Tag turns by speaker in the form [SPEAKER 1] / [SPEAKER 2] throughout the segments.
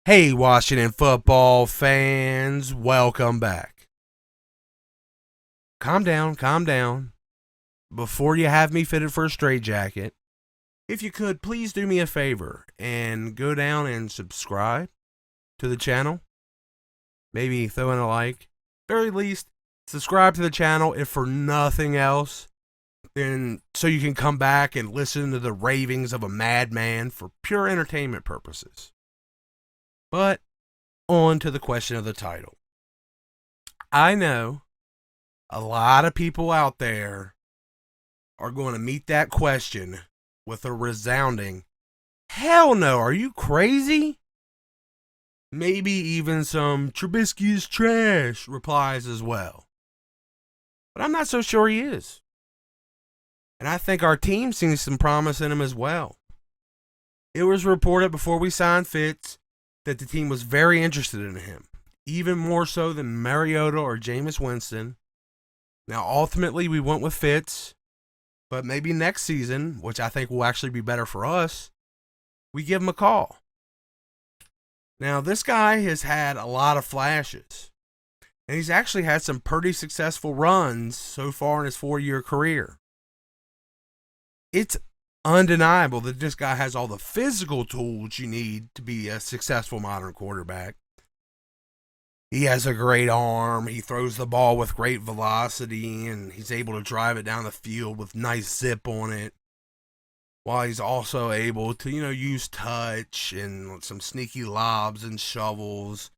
[SPEAKER 1] Hey, Washington football fans, welcome back. Calm down, calm down. Before you have me fitted for a straitjacket, if you could, please do me a favor and go down and subscribe to the channel. Maybe throw in a like. Very least, subscribe to the channel if for nothing else, then so you can come back and listen to the ravings of a madman for pure entertainment purposes. But on to the question of the title. I know a lot of people out there are going to meet that question with a resounding, hell no, are you crazy? Maybe even some Trubisky is trash replies as well. But I'm not so sure he is. And I think our team sees some promise in him as well. It was reported before we signed Fitz that the team was very interested in him, even more so than Mariota or Jameis Winston. Now, ultimately, we went with Fitz, but maybe next season, which I think will actually be better for us, we give him a call. Now, this guy has had a lot of flashes, and he's actually had some pretty successful runs so far in his 4-year career. It's undeniable that this guy has all the physical tools you need to be a successful modern quarterback. He has a great arm. He throws the ball with great velocity, and he's able to drive it down the field with nice zip on it. While he's also able to, use touch and some sneaky lobs and shovels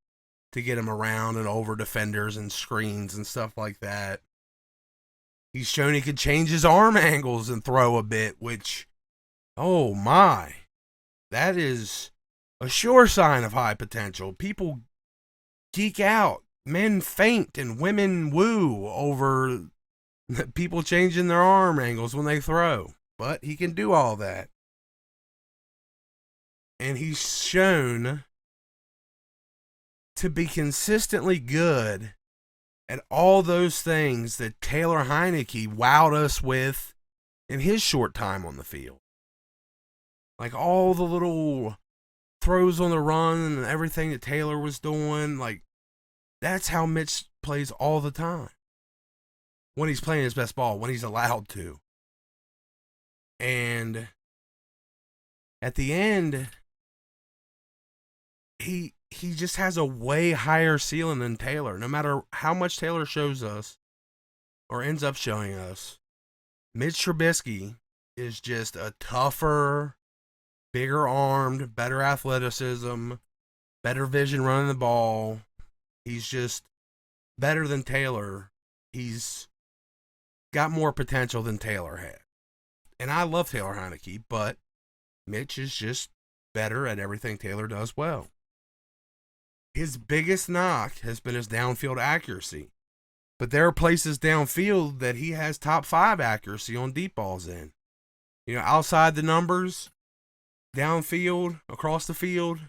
[SPEAKER 1] to get him around and over defenders and screens and stuff like that. He's shown he could change his arm angles and throw a bit, which, oh my, that is a sure sign of high potential. People geek out. Men faint and women woo over people changing their arm angles when they throw. But he can do all that. And he's shown to be consistently good at all those things that Taylor Heineke wowed us with in his short time on the field. Like all the little throws on the run and everything that Taylor was doing, like that's how Mitch plays all the time. When he's playing his best ball, when he's allowed to. And at the end, he just has a way higher ceiling than Taylor. No matter how much Taylor shows us or ends up showing us, Mitch Trubisky is just a tougher, bigger armed, better athleticism, better vision running the ball. He's just better than Taylor. He's got more potential than Taylor had. And I love Taylor Heineke, but Mitch is just better at everything Taylor does well. His biggest knock has been his downfield accuracy. But there are places downfield that he has top 5 accuracy on deep balls in. Outside the numbers, downfield, across the field,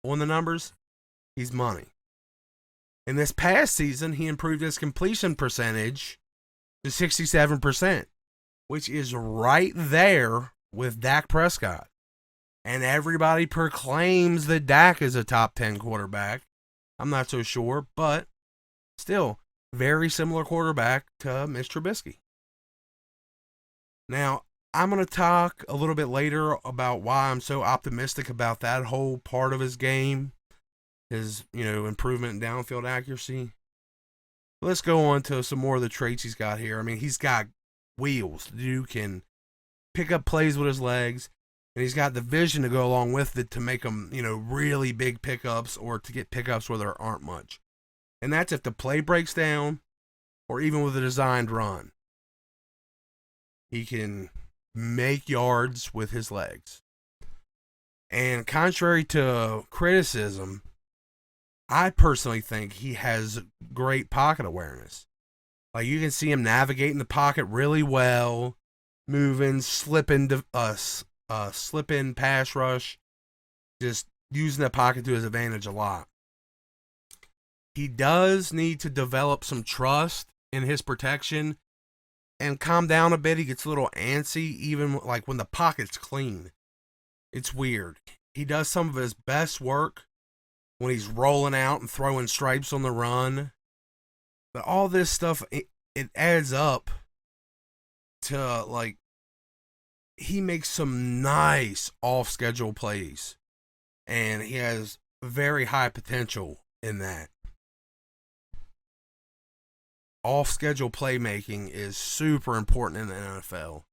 [SPEAKER 1] on the numbers, he's money. In this past season, he improved his completion percentage to 67%, which is right there with Dak Prescott. And everybody proclaims that Dak is a top 10 quarterback. I'm not so sure, but still, very similar quarterback to Mitch Trubisky. Now, I'm going to talk a little bit later about why I'm so optimistic about that whole part of his game, his, improvement in downfield accuracy. Let's go on to some more of the traits he's got here. I mean, he's got wheels. The dude can pick up plays with his legs, and he's got the vision to go along with it to make them, really big pickups or to get pickups where there aren't much. And that's if the play breaks down or even with a designed run. He can make yards with his legs. And contrary to criticism, I personally think he has great pocket awareness. Like you can see him navigating the pocket really well, moving, slipping pass rush, just using the pocket to his advantage a lot. He does need to develop some trust in his protection and calm down a bit. He gets a little antsy, even like when the pocket's clean. It's weird. He does some of his best work when he's rolling out and throwing stripes on the run. But all this stuff, it adds up to, like, he makes some nice off-schedule plays. And he has very high potential in that. Off-schedule playmaking is super important in the NFL.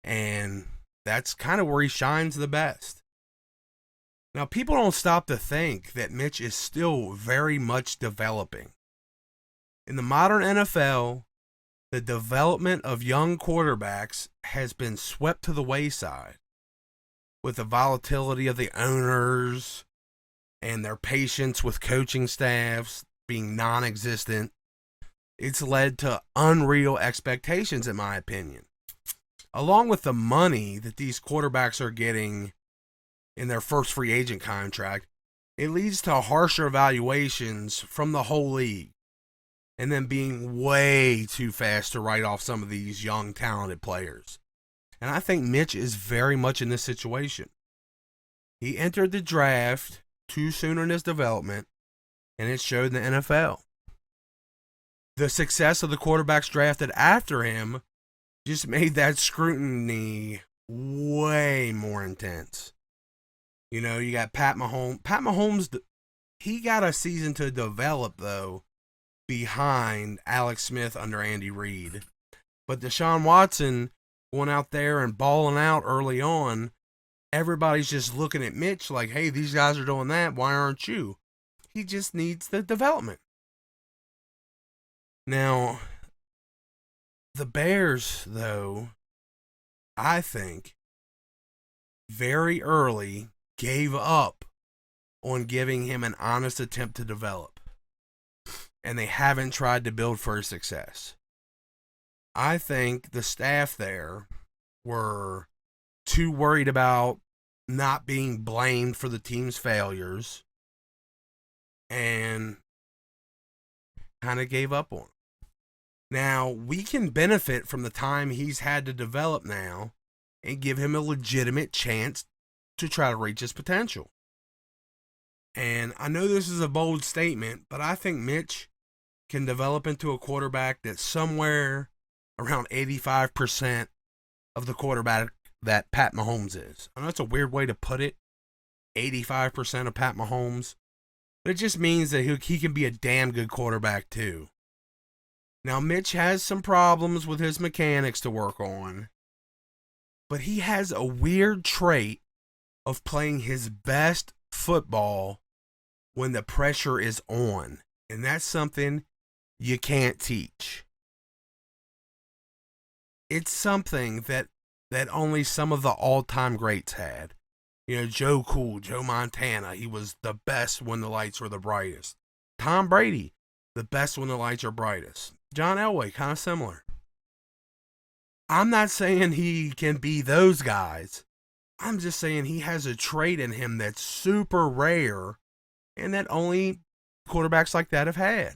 [SPEAKER 1] And that's kind of where he shines the best. Now, people don't stop to think that Mitch is still very much developing. In the modern NFL, the development of young quarterbacks has been swept to the wayside with the volatility of the owners and their patience with coaching staffs being non-existent. It's led to unreal expectations, in my opinion. Along with the money that these quarterbacks are getting in their first free agent contract, it leads to harsher evaluations from the whole league. And then being way too fast to write off some of these young, talented players. And I think Mitch is very much in this situation. He entered the draft too soon in his development, and it showed in the NFL. The success of the quarterbacks drafted after him just made that scrutiny way more intense. You know, you got Pat Mahomes. Pat Mahomes, he got a season to develop, though, behind Alex Smith under Andy Reid. But Deshaun Watson going out there and balling out early on, everybody's just looking at Mitch like, hey, these guys are doing that. Why aren't you? He just needs the development. Now, the Bears, though, I think, very early gave up on giving him an honest attempt to develop. And they haven't tried to build for success. I think the staff there were too worried about not being blamed for the team's failures and kind of gave up on him. Now, we can benefit from the time he's had to develop now and give him a legitimate chance to try to reach his potential. And I know this is a bold statement, but I think Mitch can develop into a quarterback that's somewhere around 85% of the quarterback that Pat Mahomes is. I know it's a weird way to put it, 85% of Pat Mahomes, but it just means that he can be a damn good quarterback too. Now, Mitch has some problems with his mechanics to work on, but he has a weird trait of playing his best football when the pressure is on, and that's something you can't teach. It's something that only some of the all-time greats had. You know, Joe Cool, Joe Montana, he was the best when the lights were the brightest. Tom Brady, the best when the lights are brightest. John Elway, kind of similar. I'm not saying he can be those guys. I'm just saying he has a trait in him that's super rare and that only quarterbacks like that have had.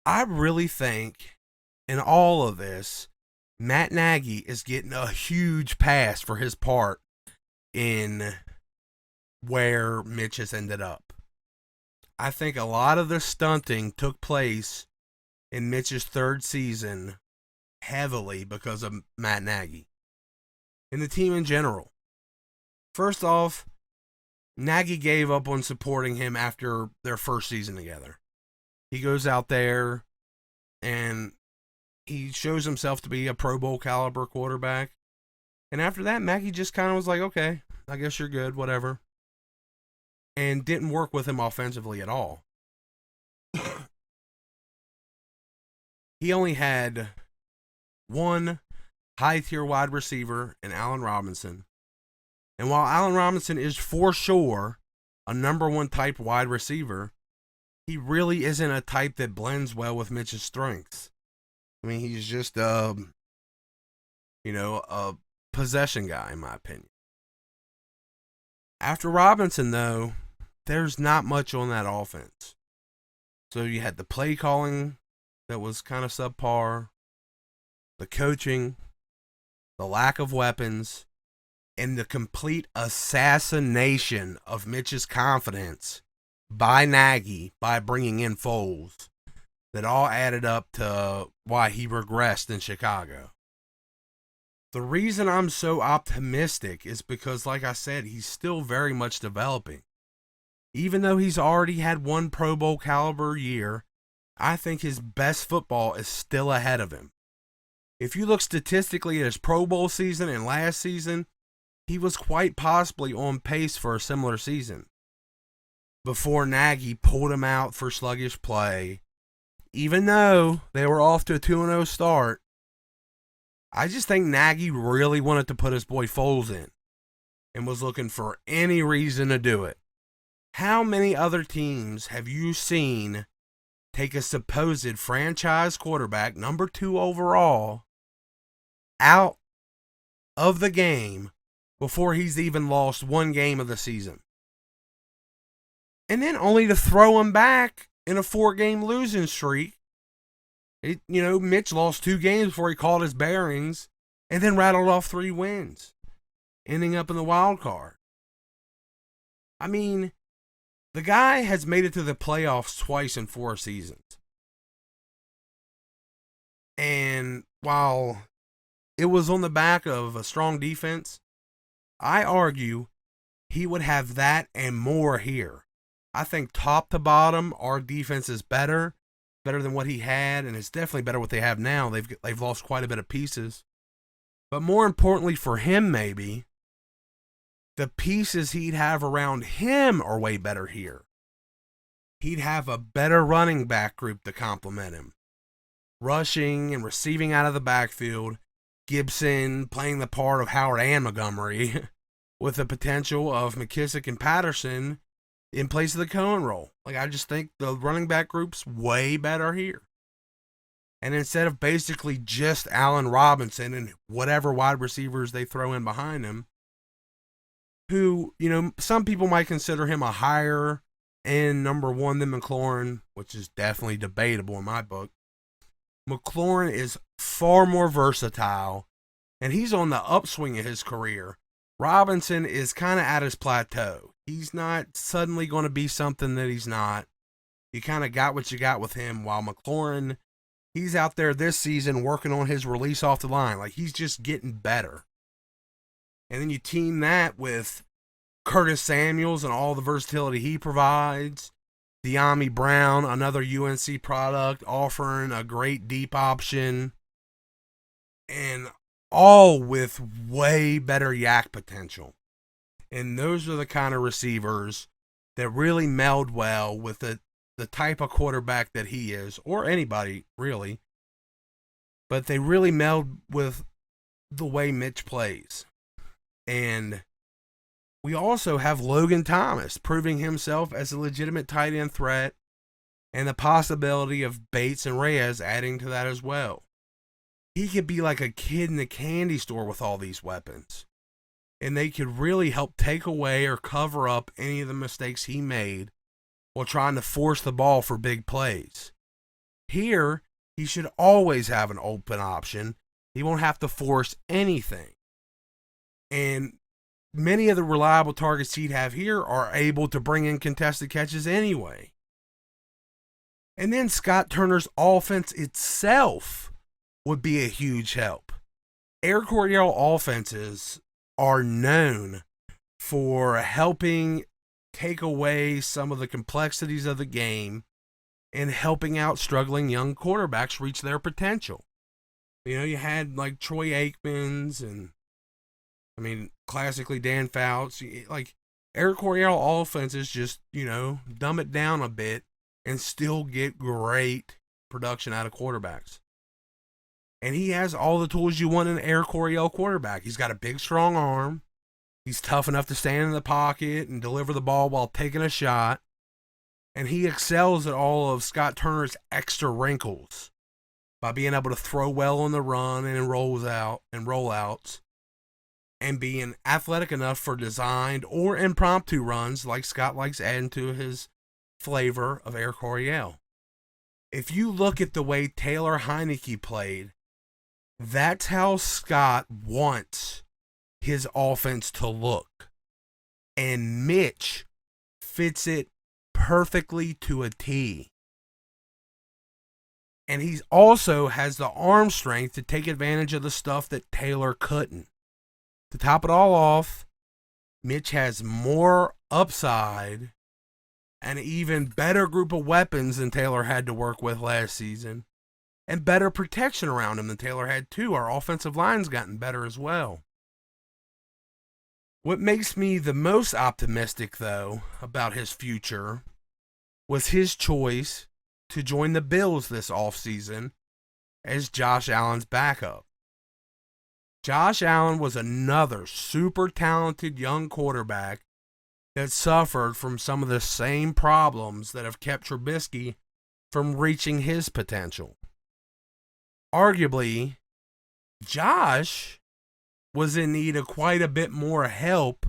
[SPEAKER 1] I really think in all of this, Matt Nagy is getting a huge pass for his part in where Mitch has ended up. I think a lot of the stunting took place in Mitch's third season heavily because of Matt Nagy and the team in general. First off, Nagy gave up on supporting him after their first season together. He goes out there and he shows himself to be a Pro Bowl caliber quarterback. And after that, Nagy just kind of was like, okay, I guess you're good, whatever. And didn't work with him offensively at all. He only had one high-tier wide receiver in Allen Robinson. And while Allen Robinson is for sure a number one type wide receiver, he really isn't a type that blends well with Mitch's strengths. I mean, he's just a possession guy, in my opinion. After Robinson, though, there's not much on that offense. So you had the play calling that was kind of subpar, the coaching, the lack of weapons, and the complete assassination of Mitch's confidence by Nagy by bringing in Foles that all added up to why he regressed in Chicago. The reason I'm so optimistic is because, like I said, he's still very much developing. Even though he's already had one Pro Bowl caliber year, I think his best football is still ahead of him. If you look statistically at his Pro Bowl season and last season, he was quite possibly on pace for a similar season. Before Nagy pulled him out for sluggish play, even though they were off to a 2-0 start, I just think Nagy really wanted to put his boy Foles in and was looking for any reason to do it. How many other teams have you seen take a supposed franchise quarterback, number 2 overall, out of the game before he's even lost one game of the season? And then only to throw him back in a 4-game losing streak. Mitch lost 2 games before he caught his bearings and then rattled off 3 wins, ending up in the wild card. I mean, the guy has made it to the playoffs twice in 4 seasons. And while it was on the back of a strong defense, I argue he would have that and more here. I think top to bottom, our defense is better than what he had, and it's definitely better what they have now. They've lost quite a bit of pieces. But more importantly for him, maybe, the pieces he'd have around him are way better here. He'd have a better running back group to complement him. Rushing and receiving out of the backfield, Gibson playing the part of Howard and Montgomery, with the potential of McKissick and Patterson in place of the Cohen role. I just think the running back group's way better here. And instead of basically just Allen Robinson and whatever wide receivers they throw in behind him, who, some people might consider him a higher end number 1 than McLaurin, which is definitely debatable in my book. McLaurin is far more versatile, and he's on the upswing of his career. Robinson is kind of at his plateau. He's not suddenly going to be something that he's not. You kind of got what you got with him, while McLaurin, he's out there this season working on his release off the line. He's just getting better. And then you team that with Curtis Samuels and all the versatility he provides. De'Ami Brown, another UNC product, offering a great deep option. And all with way better yak potential. And those are the kind of receivers that really meld well with the type of quarterback that he is, or anybody, really. But they really meld with the way Mitch plays. And we also have Logan Thomas proving himself as a legitimate tight end threat, and the possibility of Bates and Reyes adding to that as well. He could be like a kid in the candy store with all these weapons. And they could really help take away or cover up any of the mistakes he made while trying to force the ball for big plays. Here, he should always have an open option. He won't have to force anything. And many of the reliable targets he'd have here are able to bring in contested catches anyway. And then Scott Turner's offense itself would be a huge help. Air Coryell offenses are known for helping take away some of the complexities of the game and helping out struggling young quarterbacks reach their potential. You had Troy Aikmans and, classically Dan Fouts. Air Coryell offenses just, dumb it down a bit and still get great production out of quarterbacks. And he has all the tools you want in an Air Coryell quarterback. He's got a big, strong arm. He's tough enough to stand in the pocket and deliver the ball while taking a shot. And he excels at all of Scott Turner's extra wrinkles by being able to throw well on the run and in rollouts, and being athletic enough for designed or impromptu runs like Scott likes adding to his flavor of Air Coryell. If you look at the way Taylor Heineke played, that's how Scott wants his offense to look. And Mitch fits it perfectly to a T. And he also has the arm strength to take advantage of the stuff that Taylor couldn't. To top it all off, Mitch has more upside, an even better group of weapons than Taylor had to work with last season, and better protection around him than Taylor had too. Our offensive line's gotten better as well. What makes me the most optimistic, though, about his future was his choice to join the Bills this offseason as Josh Allen's backup. Josh Allen was another super talented young quarterback that suffered from some of the same problems that have kept Trubisky from reaching his potential. Arguably, Josh was in need of quite a bit more help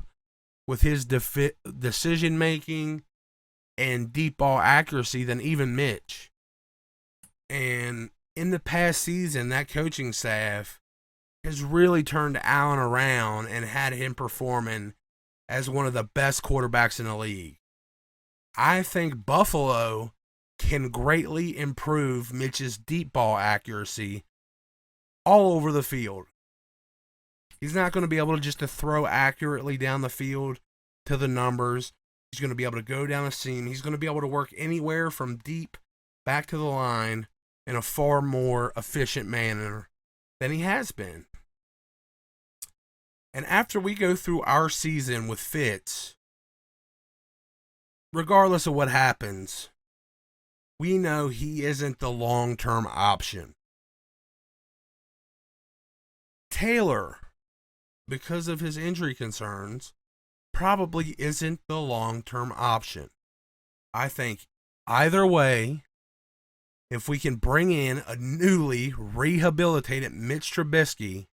[SPEAKER 1] with his decision-making and deep ball accuracy than even Mitch. And in the past season, that coaching staff has really turned Allen around and had him performing as one of the best quarterbacks in the league. I think Buffalo can greatly improve Mitch's deep ball accuracy all over the field. He's not going to be able to just throw accurately down the field to the numbers. He's going to be able to go down a seam. He's going to be able to work anywhere from deep back to the line in a far more efficient manner than he has been. And after we go through our season with Fitz, regardless of what happens, we know he isn't the long-term option. Taylor, because of his injury concerns, probably isn't the long-term option. I think either way, if we can bring in a newly rehabilitated Mitch Trubisky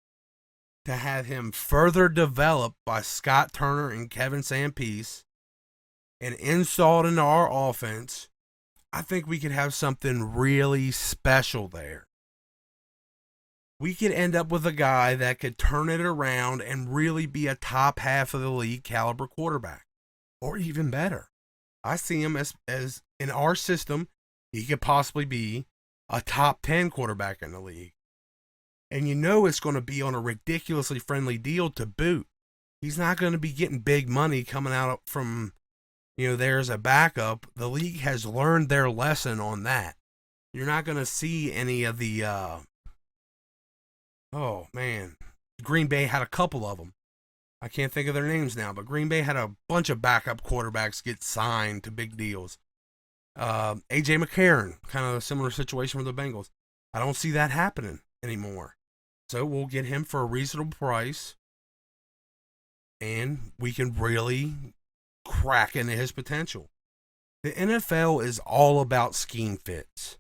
[SPEAKER 1] to have him further developed by Scott Turner and Kevin Sampeace and installed into our offense, I think we could have something really special there. We could end up with a guy that could turn it around and really be a top half of the league caliber quarterback, or even better. I see him as in our system, he could possibly be a top 10 quarterback in the league. And you know it's going to be on a ridiculously friendly deal to boot. He's not going to be getting big money coming out from, there as a backup. The league has learned their lesson on that. You're not going to see any of the, Green Bay had a couple of them. I can't think of their names now, but Green Bay had a bunch of backup quarterbacks get signed to big deals. A.J. McCarron, kind of a similar situation with the Bengals. I don't see that happening anymore. So we'll get him for a reasonable price, and we can really crack into his potential. The NFL is all about scheme fits.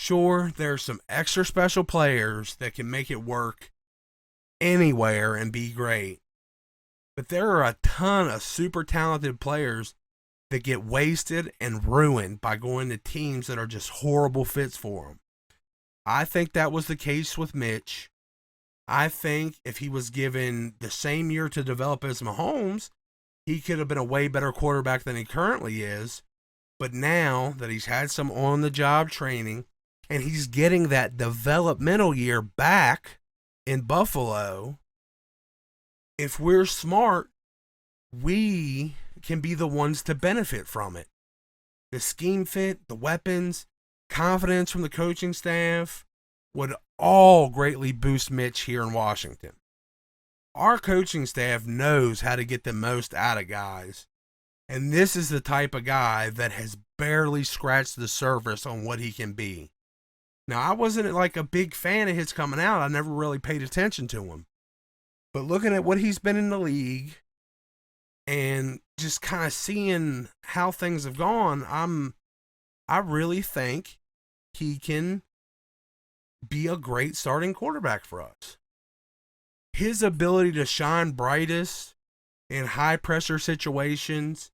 [SPEAKER 1] Sure, there's some extra special players that can make it work anywhere and be great. But there are a ton of super talented players that get wasted and ruined by going to teams that are just horrible fits for them. I think that was the case with Mitch. I think if he was given the same year to develop as Mahomes, he could have been a way better quarterback than he currently is. But now that he's had some on-the-job training and he's getting that developmental year back in Buffalo, if we're smart, we can be the ones to benefit from it. The scheme fit, the weapons, confidence from the coaching staff would all greatly boost Mitch here in Washington. Our coaching staff knows how to get the most out of guys, and this is the type of guy that has barely scratched the surface on what he can be. Now, I wasn't like a big fan of his coming out. I never really paid attention to him. But looking at what he's been in the league and just kind of seeing how things have gone, I really think he can be a great starting quarterback for us. His ability to shine brightest in high pressure situations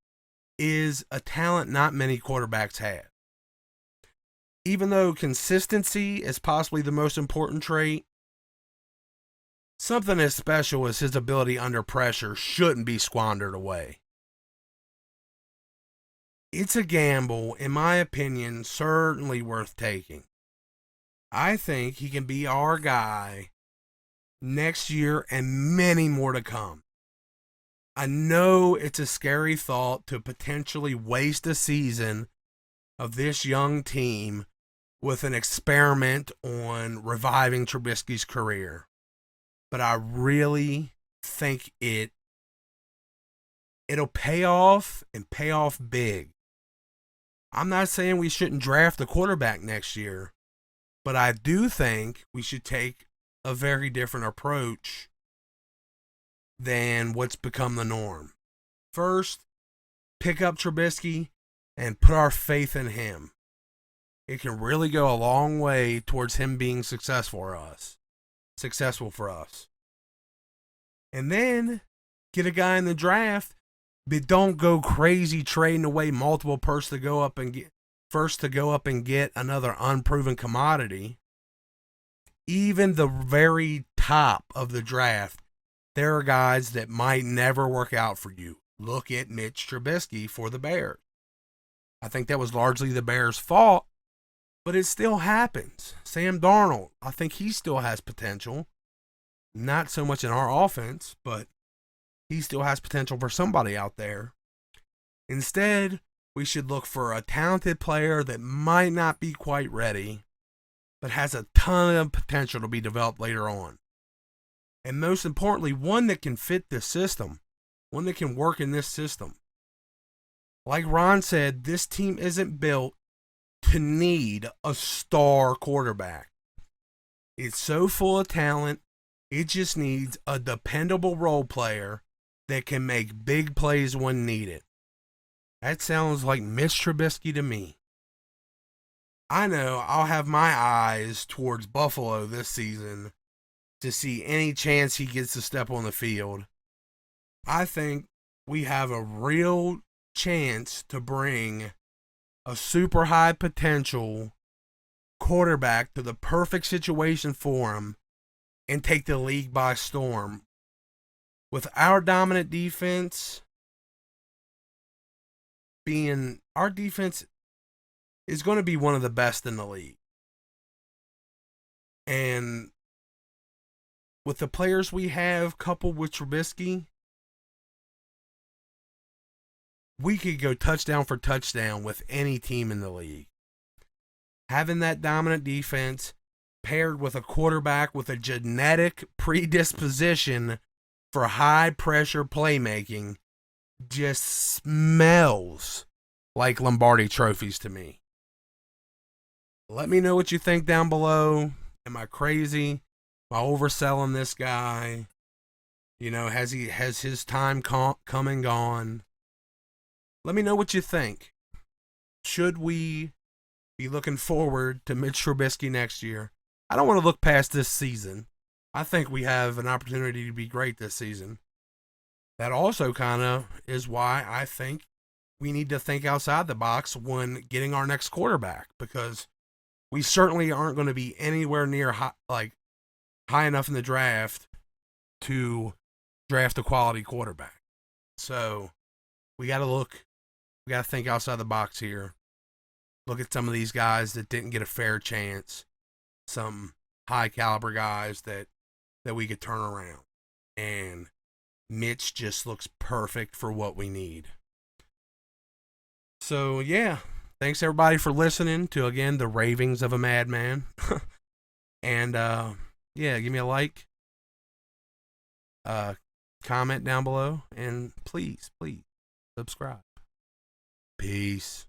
[SPEAKER 1] is a talent not many quarterbacks have. Even though consistency is possibly the most important trait, something as special as his ability under pressure shouldn't be squandered away. It's a gamble, in my opinion, certainly worth taking. I think he can be our guy next year and many more to come. I know it's a scary thought to potentially waste a season of this young team with an experiment on reviving Trubisky's career, but I really think it'll pay off and pay off big. I'm not saying we shouldn't draft a quarterback next year, but I do think we should take a very different approach than what's become the norm. First, pick up Trubisky and put our faith in him. It can really go a long way towards him being successful for us. And then get a guy in the draft, but don't go crazy trading away multiple first to go up and get another unproven commodity. Even the very top of the draft, there are guys that might never work out for you. Look at Mitch Trubisky for the Bears. I think that was largely the Bears' fault, but it still happens. Sam Darnold, I think he still has potential. Not so much in our offense, but he still has potential for somebody out there. Instead, we should look for a talented player that might not be quite ready, but has a ton of potential to be developed later on. And most importantly, one that can fit this system, one that can work in this system. Like Ron said, this team isn't built to need a star quarterback. It's so full of talent, it just needs a dependable role player that can make big plays when needed. That sounds like Mitch Trubisky to me. I know I'll have my eyes towards Buffalo this season to see any chance he gets to step on the field. I think we have a real chance to bring a super high potential quarterback to the perfect situation for him and take the league by storm. With our dominant defense our defense is going to be one of the best in the league. And with the players we have coupled with Trubisky, we could go touchdown for touchdown with any team in the league. Having that dominant defense paired with a quarterback with a genetic predisposition for high pressure playmaking just smells like Lombardi trophies to me. Let me know what you think down below. Am I crazy? Am I overselling this guy? Has his time come and gone? Let me know what you think. Should we be looking forward to Mitch Trubisky next year? I don't want to look past this season. I think we have an opportunity to be great this season. That also kind of is why I think we need to think outside the box when getting our next quarterback, because we certainly aren't going to be anywhere near high enough in the draft to draft a quality quarterback. So we got to think outside the box here. Look at some of these guys that didn't get a fair chance, some high caliber guys that we could turn around. And Mitch just looks perfect for what we need. So, yeah. Thanks, everybody, for listening to, again, the ravings of a madman. And, give me a like, comment down below, and please subscribe. Peace.